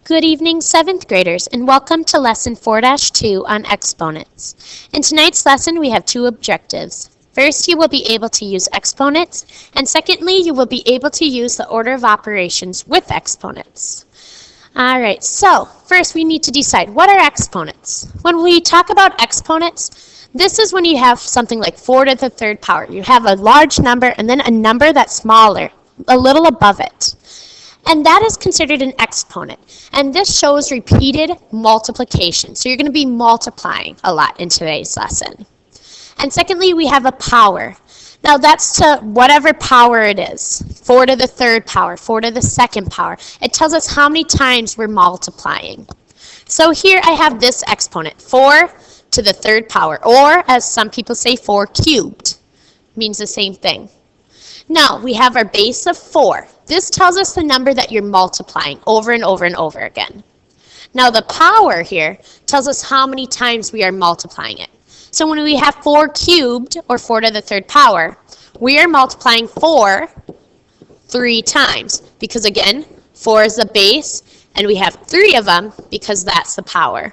Good evening, 7th graders, and welcome to Lesson 4-2 on Exponents. In tonight's lesson, we have two objectives. First, you will be able to use exponents, and secondly, you will be able to use the order of operations with exponents. Alright, so first we need to decide, what are exponents? When we talk about exponents, this is when you have something like 4 to the third power. You have a large number and then a number that's smaller, a little above it. And that is considered an exponent. And this shows repeated multiplication. So you're going to be multiplying a lot in today's lesson. And secondly, we have a power. Now that's to whatever power it is. 4 to the third power, 4 to the second power. It tells us how many times we're multiplying. So here I have this exponent, 4 to the third power, or as some people say, 4 cubed. Means the same thing. Now we have our base of 4. This tells us the number that you're multiplying over and over and over again. Now the power here tells us how many times we are multiplying it. So when we have 4 cubed, or 4 to the third power, we are multiplying 4 3 times. Because again, 4 is the base, and we have 3 of them because that's the power.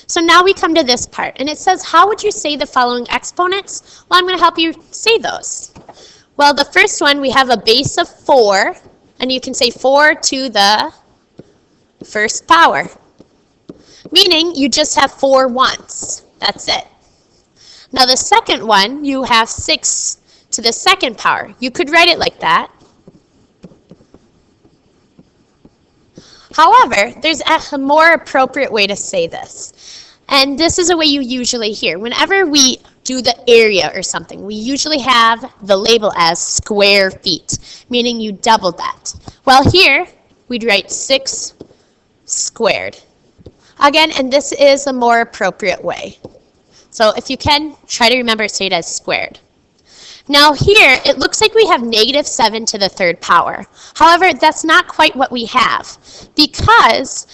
So now we come to this part, and it says, how would you say the following exponents? Well, I'm going to help you say those. Well, the first one, we have a base of 4, and you can say 4 to the first power, meaning you just have 4 once. That's it. Now the second one, you have 6 to the second power. You could write it like that. However, there's a more appropriate way to say this. And this is a way you usually hear. Whenever we do the area or something, we usually have the label as square feet, meaning you doubled that. Well, here, we'd write 6 squared. Again, and this is a more appropriate way. So if you can, try to remember to say it as squared. Now here, it looks like we have -7 to the third power. However, that's not quite what we have, because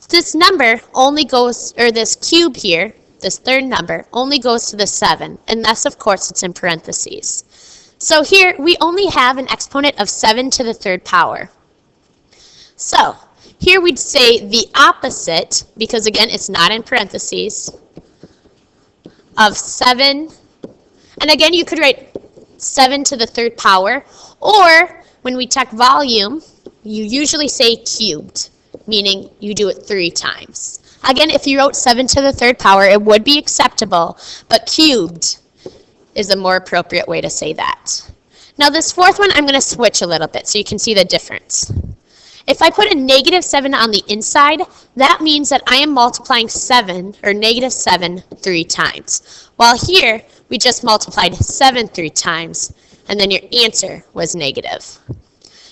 this number only goes, or this cube here, this third number, only goes to the 7, and thus, of course, it's in parentheses. So here, we only have an exponent of 7 to the third power. So here we'd say the opposite, because again, it's not in parentheses, of 7. And again, you could write 7 to the third power, or when we check volume, you usually say cubed, meaning you do it 3 times. Again, if you wrote 7 to the third power, it would be acceptable, but cubed is a more appropriate way to say that. Now this fourth one, I'm going to switch a little bit so you can see the difference. If I put a -7 on the inside, that means that I am multiplying 7, or -7, 3 times. While here, we just multiplied 7 3 times, and then your answer was negative.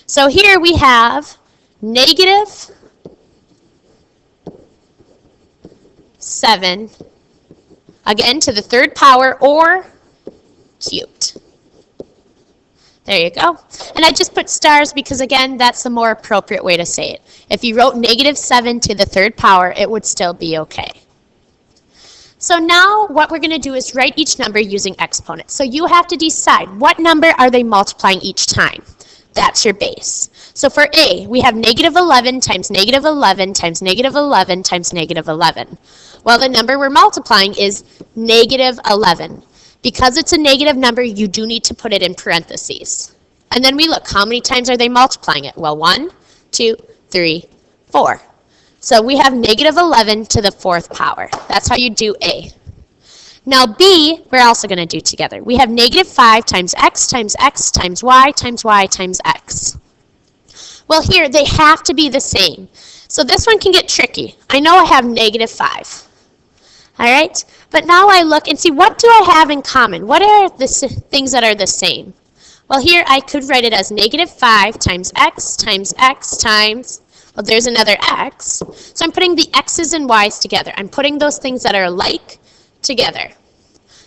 So here we have -7, again to the third power, or cubed. There you go. And I just put stars because, again, that's the more appropriate way to say it. If you wrote -7 to the third power, it would still be okay. So now what we're going to do is write each number using exponents. So you have to decide what number are they multiplying each time. That's your base. So for A, we have -11 times -11 times -11 times -11. Well, the number we're multiplying is -11. Because it's a negative number, you do need to put it in parentheses. And then we look, how many times are they multiplying it? Well, 1, 2, 3, 4. So we have -11 to the 4th power. That's how you do A. Now B, we're also going to do together. We have -5 times x times x times y times y times x. Well, here they have to be the same. So this one can get tricky. I know I have -5. All right? But now I look and see, what do I have in common? What are the things that are the same? Well, here I could write it as -5 times x times x times, well, there's another x. So I'm putting the x's and y's together. I'm putting those things that are alike together.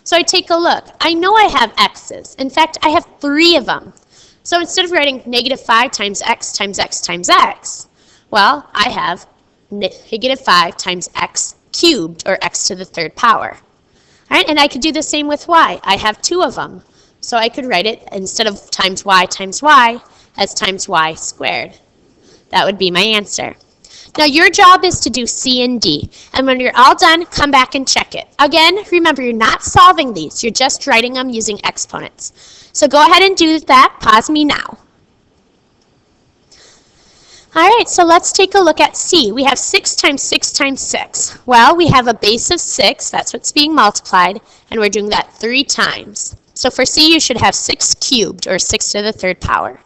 So I take a look. I know I have x's. In fact, I have 3 of them. So instead of writing -5 times x times x times x, well, I have -5 times x cubed, or x to the third power. All right, and I could do the same with y. I have 2 of them. So I could write it, instead of times y, as times y squared. That would be my answer. Now your job is to do C and D, and when you're all done, come back and check it. Again, remember you're not solving these, you're just writing them using exponents. So go ahead and do that. Pause me now. All right, so let's take a look at C. We have 6 times 6 times 6. Well, we have a base of 6, that's what's being multiplied, and we're doing that 3 times. So for C, you should have 6 cubed, or 6 to the 3rd power.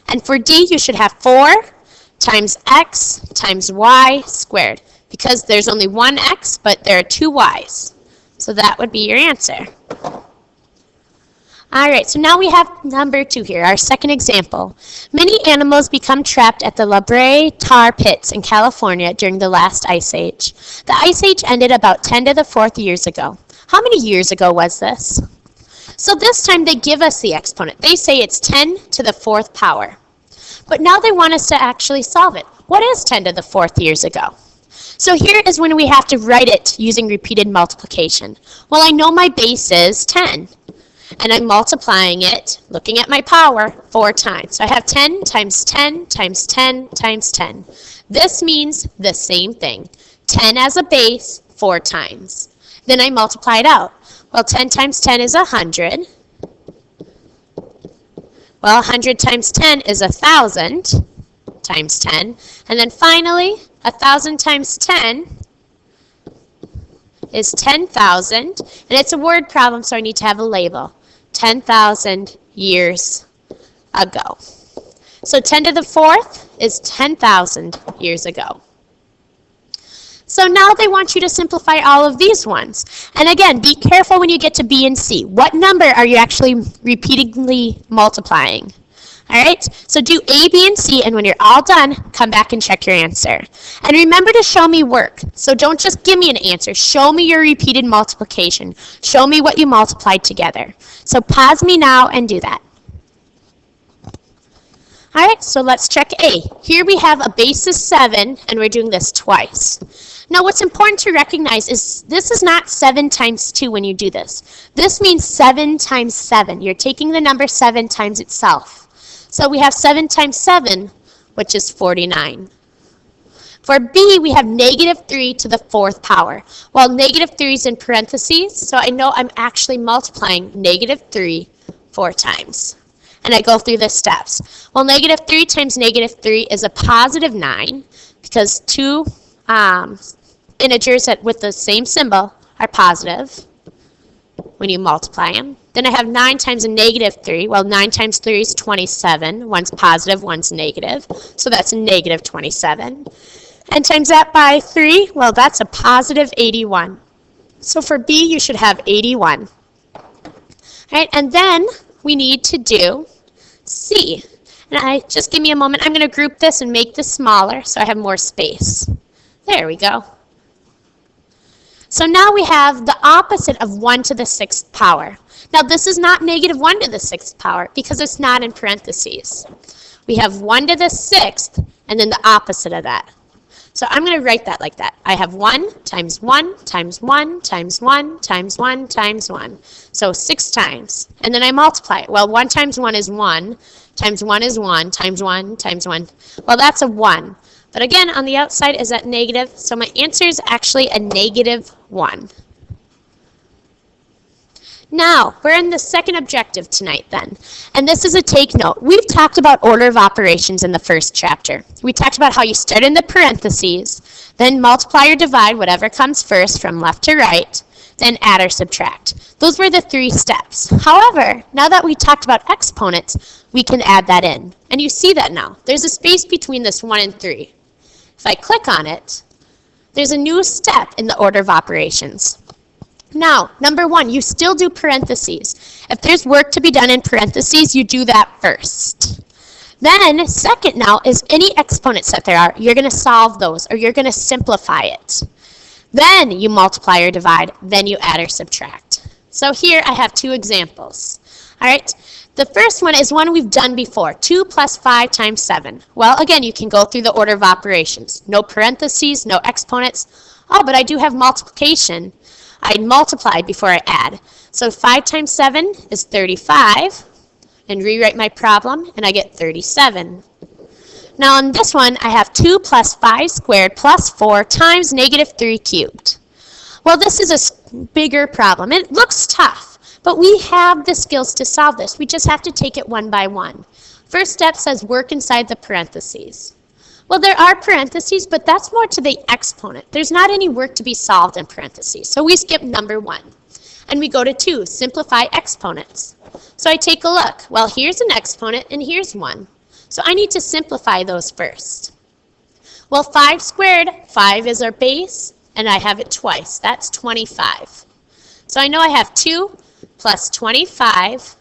And for D, you should have 4 times x times y squared, because there's only one x, but there are 2 y's. So that would be your answer. All right, so now we have number 2 here, our second example. Many animals become trapped at the La Brea tar pits in California during the last ice age. The ice age ended about 10 to the 4th years ago. How many years ago was this? So this time they give us the exponent. They say it's 10 to the 4th power. But now they want us to actually solve it. What is 10 to the 4th years ago? So here is when we have to write it using repeated multiplication. Well, I know my base is 10. And I'm multiplying it, looking at my power, 4 times. So I have 10 times 10 times 10 times 10. This means the same thing. 10 as a base, 4 times. Then I multiply it out. Well, 10 times 10 is 100. Well, 100 times 10 is 1,000 times 10. And then finally, 1,000 times 10 is 10,000. And it's a word problem, so I need to have a label. 10,000 years ago. So 10 to the 4th is 10,000 years ago. So now they want you to simplify all of these ones. And again, be careful when you get to B and C. What number are you actually repeatedly multiplying? All right, so do A, B, and C, and when you're all done, come back and check your answer. And remember to show me work. So don't just give me an answer. Show me your repeated multiplication. Show me what you multiplied together. So pause me now and do that. All right, so let's check A. Here we have a base of 7, and we're doing this twice. Now what's important to recognize is this is not 7 times 2 when you do this. This means 7 times 7. You're taking the number 7 times itself. So we have 7 times 7, which is 49. For B, we have negative 3 to the 4th power. Well, negative 3 is in parentheses, so I know I'm actually multiplying negative 3 4 times. And I go through the steps. Well, negative 3 times negative 3 is a positive 9, because two integers with the same symbol are positive when you multiply them. Then I have 9 times a negative 3. Well, 9 times 3 is 27. One's positive, one's negative. So that's a negative 27. And times that by 3, well, that's a positive 81. So for B, you should have 81. All right, and then we need to do C. And just give me a moment. I'm going to group this and make this smaller so I have more space. There we go. So now we have the opposite of 1 to the 6th power. Now this is not negative 1 to the 6th power because it's not in parentheses. We have 1 to the 6th and then the opposite of that. So I'm going to write that like that. I have 1 times 1 times 1 times 1 times 1 times 1. So 6 times. And then I multiply it. Well, 1 times 1 is 1 times 1 is 1 times 1 times 1. Well, that's a 1. But again, on the outside is that negative, so my answer is actually a negative 1. Now, we're in the second objective tonight then, and this is a take note. We've talked about order of operations in the first chapter. We talked about how you start in the parentheses, then multiply or divide whatever comes first from left to right, then add or subtract. Those were the 3 steps. However, now that we talked about exponents, we can add that in. And you see that now. There's a space between this 1 and 3. If I click on it, there's a new step in the order of operations. Now, number 1, you still do parentheses. If there's work to be done in parentheses, you do that first. Then, second now is any exponents that there are, you're going to solve those, or you're going to simplify it. Then you multiply or divide, then you add or subtract. So here I have 2 examples. All right. The first one is one we've done before, 2 plus 5 times 7. Well, again, you can go through the order of operations. No parentheses, no exponents. Oh, but I do have multiplication. I multiply before I add. So 5 times 7 is 35. And rewrite my problem, and I get 37. Now on this one, I have 2 plus 5 squared plus 4 times negative 3 cubed. Well, this is a bigger problem. It looks tough, but we have the skills to solve this. We just have to take it one by one. First step says work inside the parentheses. Well, there are parentheses, but that's more to the exponent. There's not any work to be solved in parentheses, so we skip number 1. And we go to 2, simplify exponents. So I take a look. Well, here's an exponent, and here's 1. So I need to simplify those first. Well, 5 squared, 5 is our base, and I have it twice. That's 25. So I know I have 2 plus 25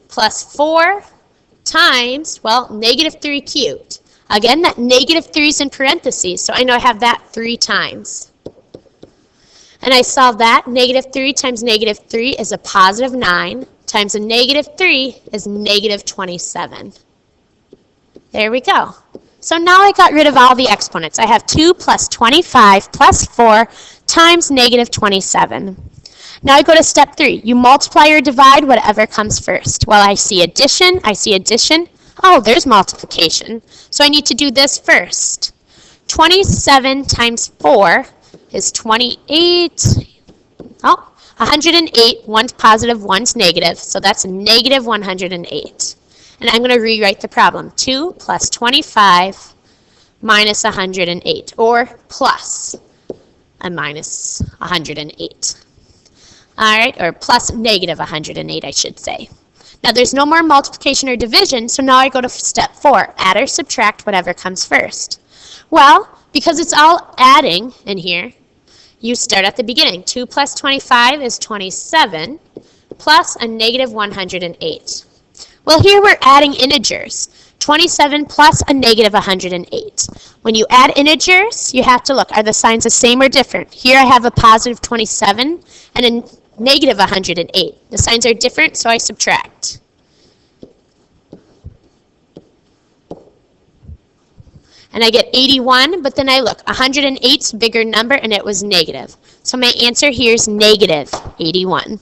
plus 4 times, well, negative 3 cubed. Again, that negative 3 is in parentheses, so I know I have that 3 times. And I solve that. Negative 3 times negative 3 is a positive 9, times a negative 3 is negative 27. There we go. So now I got rid of all the exponents. I have 2 plus 25 plus 4 times negative 27. Now I go to step 3. You multiply or divide whatever comes first. Well, I see addition. Oh, there's multiplication. So I need to do this first. 27 times 4 is 28. Oh, 108. One's positive, one's negative. So that's negative 108. And I'm going to rewrite the problem. 2 plus 25 minus 108, or plus a minus 108. All right, or plus negative 108, I should say. Now, there's no more multiplication or division, so now I go to step 4, add or subtract whatever comes first. Well, because it's all adding in here, you start at the beginning. 2 plus 25 is 27, plus a negative 108. Well, here we're adding integers. 27 plus a negative 108. When you add integers, you have to look, are the signs the same or different? Here I have a positive 27 and a negative 108. The signs are different, so I subtract. And I get 81, but then I look, 108's a bigger number, and it was negative. So my answer here is negative 81.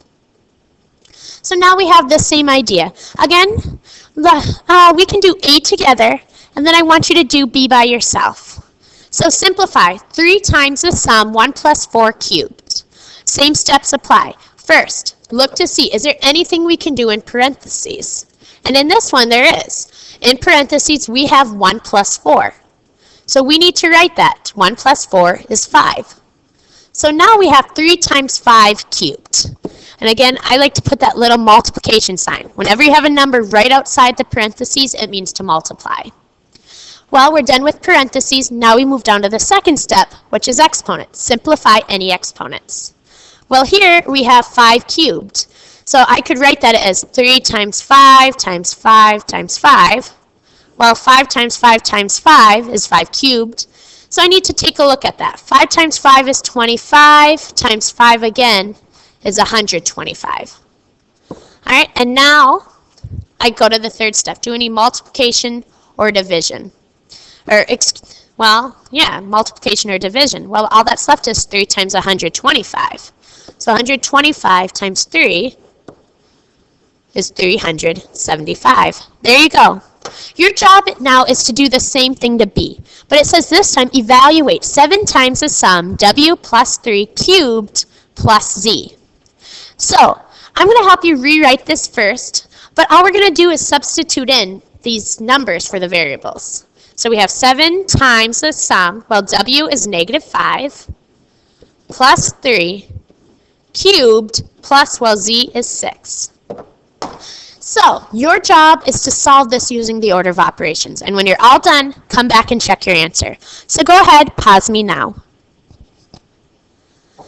So now we have the same idea. Again, we can do A together, and then I want you to do B by yourself. So simplify. 3 times the sum, 1 plus 4 cubed. Same steps apply. First, look to see, is there anything we can do in parentheses? And in this one, there is. In parentheses, we have 1 plus 4. So we need to write that. 1 plus 4 is 5. So now we have 3 times 5 cubed. And again, I like to put that little multiplication sign. Whenever you have a number right outside the parentheses, it means to multiply. Well, we're done with parentheses. Now we move down to the second step, which is exponents. Simplify any exponents. Well, here we have 5 cubed. So I could write that as 3 times 5 times 5 times 5. Well, 5 times 5 times 5 is 5 cubed. So I need to take a look at that. 5 times 5 is 25, times 5 again is 125. All right, and now I go to the third step. Do any multiplication or division? Multiplication or division. Well, all that's left is 3 times 125. So 125 times 3 is 375. There you go. Your job now is to do the same thing to B, but it says this time evaluate 7 times the sum W plus 3 cubed plus Z. So I'm going to help you rewrite this first, but all we're going to do is substitute in these numbers for the variables. So we have 7 times the sum, well, W is negative 5, plus 3, cubed, plus, well, Z is 6. So your job is to solve this using the order of operations. And when you're all done, come back and check your answer. So go ahead, pause me now.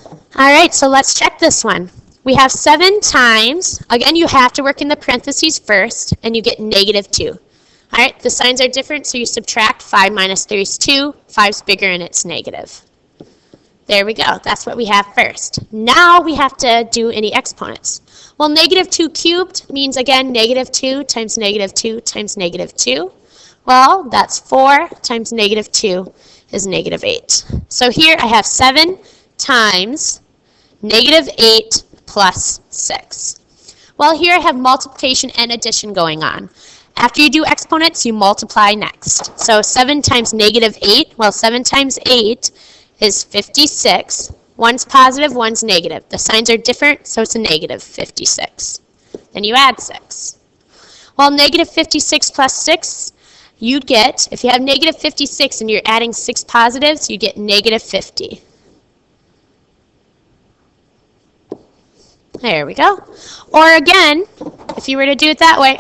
All right, so let's check this one. We have 7 times, again, you have to work in the parentheses first, and you get negative 2. All right, the signs are different, so you subtract. 5 minus 3 is 2. 5's bigger, and it's negative. There we go. That's what we have first. Now we have to do any exponents. Well, negative 2 cubed means, again, negative 2 times negative 2 times negative 2. Well, that's 4 times negative 2 is negative 8. So here I have 7 times negative 8 plus 6. Well, here I have multiplication and addition going on. After you do exponents, you multiply next. So 7 times negative 8, well, 7 times 8 is 56. One's positive, one's negative. The signs are different, so it's a negative 56. Then you add 6. Well, negative 56 plus 6, you'd get, if you have negative 56 and you're adding 6 positives, you get negative 50. There we go. Or again, if you were to do it that way,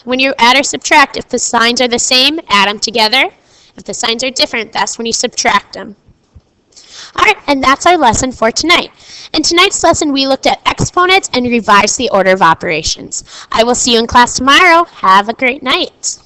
when you add or subtract, if the signs are the same, add them together. If the signs are different, that's when you subtract them. All right, and that's our lesson for tonight. In tonight's lesson, we looked at exponents and revised the order of operations. I will see you in class tomorrow. Have a great night.